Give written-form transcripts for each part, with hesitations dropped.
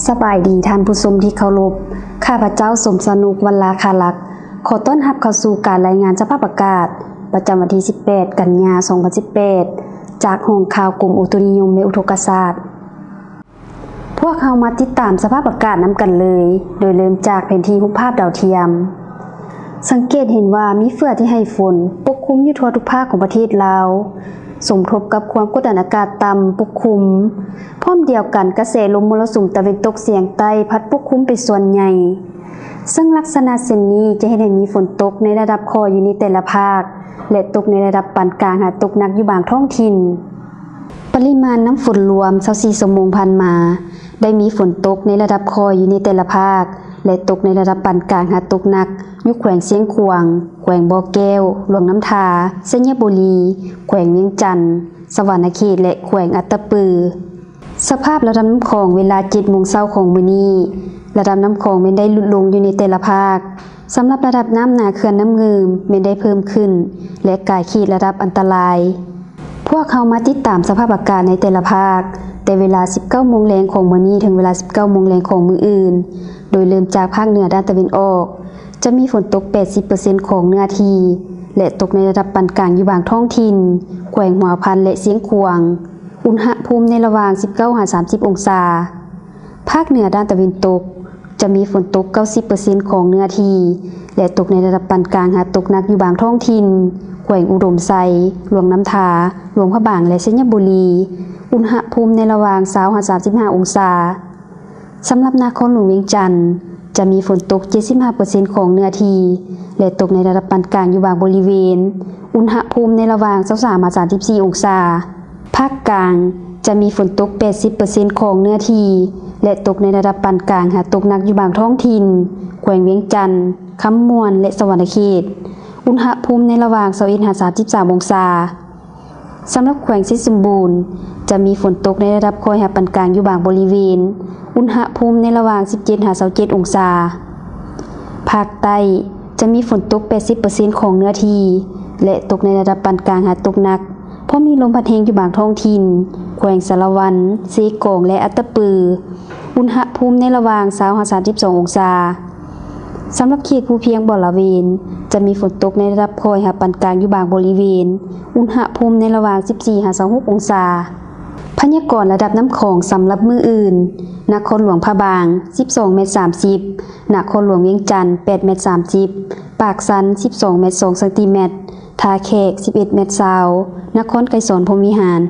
สบายดีท่านผู้ชมที่เคารพข้าพเจ้าสมสนุกวรรลาคาลักษ์ขอต้อนรับเข้าสู่การรายงานสภาพอากาศประจำวันที่ 18 กันยายน 2018 จากห้องข่าวกรมอุตุนิยมและอุทกศาสตร์พวกเรามาติดตามสภาพอากาศนำกันเลยโดยเริ่มจากแผนที่รูปภาพดาวเทียมสังเกตเห็นว่ามีเฟื่อที่ให้ฝนปกคลุมอยู่ทั่วทุกภาคของประเทศลาวสมทบกับความกดดันอากาศต่ำปกคลุมพร้อมเดียวกันกระแสลมมรสุมตะวันตกเฉียงใต้พัดปกคลุมเป็นส่วนใหญ่ซึ่งลักษณะเช่นนี้จะเห็นให้มีฝนตกในระดับคออยู่ในแต่ละภาคและตกในระดับปานกลางหาตกหนักอยู่บางท้องถิ่นปริมาณน้ำฝนรวม24ชั่วโมงผ่านมาได้มีฝนตกในระดับคออยู่ในแต่ละภาคและตกในระดับปานกลางหาตกหนักอยู่แขวงเสียงขวางแขวงบ่อแก้วหลวงน้ำทาสัญบุรีแขวงเวียงจันทน์สวรรณเขตและแขวงอัตตปือสภาพระดับน้ำคลองเวลา 7:00 น.ของมื้อนี้ระดับน้ำคลองไม่ได้ลดลงอยู่ในแต่ละภาคสำหรับระดับน้ำหน้าเขื่อนน้ำงืมไม่ได้เพิ่มขึ้นและกายขีดระดับอันตรายพวกเขามาติดตามสภาพอากาศในแต่ละภาคแต่เวลา 19:00 น.ของมื้อนี้ถึงเวลา 19:00 น.ของมื้ออื่นโดยเริ่มจากภาคเหนือด้านตะวันออกจะมีฝนตก 80% ของเนื้อที่และตกในระดับปานกลางอยู่บางท้องถิ่นแขวงหัวพันและเสียงขวางอุณหภูมิในระหว่าง 19-30 องศาภาคเหนือด้านตะวันตกจะมีฝนตก 90% ของเนื้อที่และตกในระดับปานกลางหาตกหนักอยู่บางท้องถิ่นแขวงอุดมไซหลวงน้ำทาหลวงพระบางและสัญบุรีอุณหภูมิในระหว่าง 20-35 องศาสำหรับนครหลวงเวียงจันทน์จะมีฝนตก 75% ของเนื้อที่และตกในระดับปานกลางอยู่บางบริเวณอุณหภูมิในระหว่าง 23-34 องศาภาคกลางจะมีฝนตก 80% ของเนื้อที่และตกในระดับปานกลางหาตกหนักอยู่บางท้องถิ่นแขวงเวียงจันทน์คำม่วนและสวรรณเขตอุณหภูมิในระหว่าง 21-33 องศาสำหรับแขวงศรีสมบูรณ์จะมีฝนตกในระดับคอยหาปานกลางอยู่บางบริเวณอุณหภูมิในระหว่าง 17-27 องศาภาคใต้จะมีฝนตก 80% ของเนื้อที่และตกในระดับปานกลางหาตกหนักเพราะมีลมพัดแรงอยู่บางท้องถิ่นแขวงสารวันเซกงและอัตตปืออุณหภูมิในระหว่าง 20-32 องศาสำหรับเขตภูเพียงบ่อละเวนจะมีฝนตกในระดับคอยหาปานกลางอยู่บางบริเวณอุณหภูมิในระหว่าง 14-26 องศาพยากรณ์ระดับน้ำคลองสำหรับมื้ออื่นนครหลวงพระบาง 12.30 เมตรนครหลวงเวียงจันทน์ 8.30 เมตรปากสัน 12.2 เซนติเมตรท่าแขก 11.20 เมตรนครไกรสอนพรหมวิหาร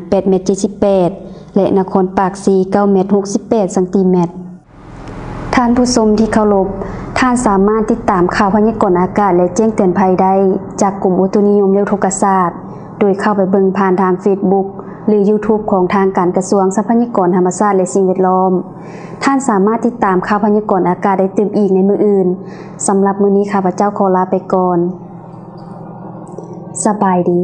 8.78 เมตรและนครปากสี 9.68 เซนติเมตรท่านผู้ชมที่เคารพท่านสามารถติดตามข่าวพยากรณ์อากาศและแจ้งเตือนภัยได้จากกรมอุตุนิยมและอุทกศาสตร์โดยเข้าไปเบิ่งผ่านทาง Facebook หรือ YouTube ของทางการกระทรวงทรัพยากรธรรมชาติและสิ่งแวดล้อมท่านสามารถติดตามข่าวพยากรณ์อากาศได้ตื่มอีกในมื้ออื่นสำหรับมื้อนี้ข้าพเจ้าขอลาไปก่อนสบายดี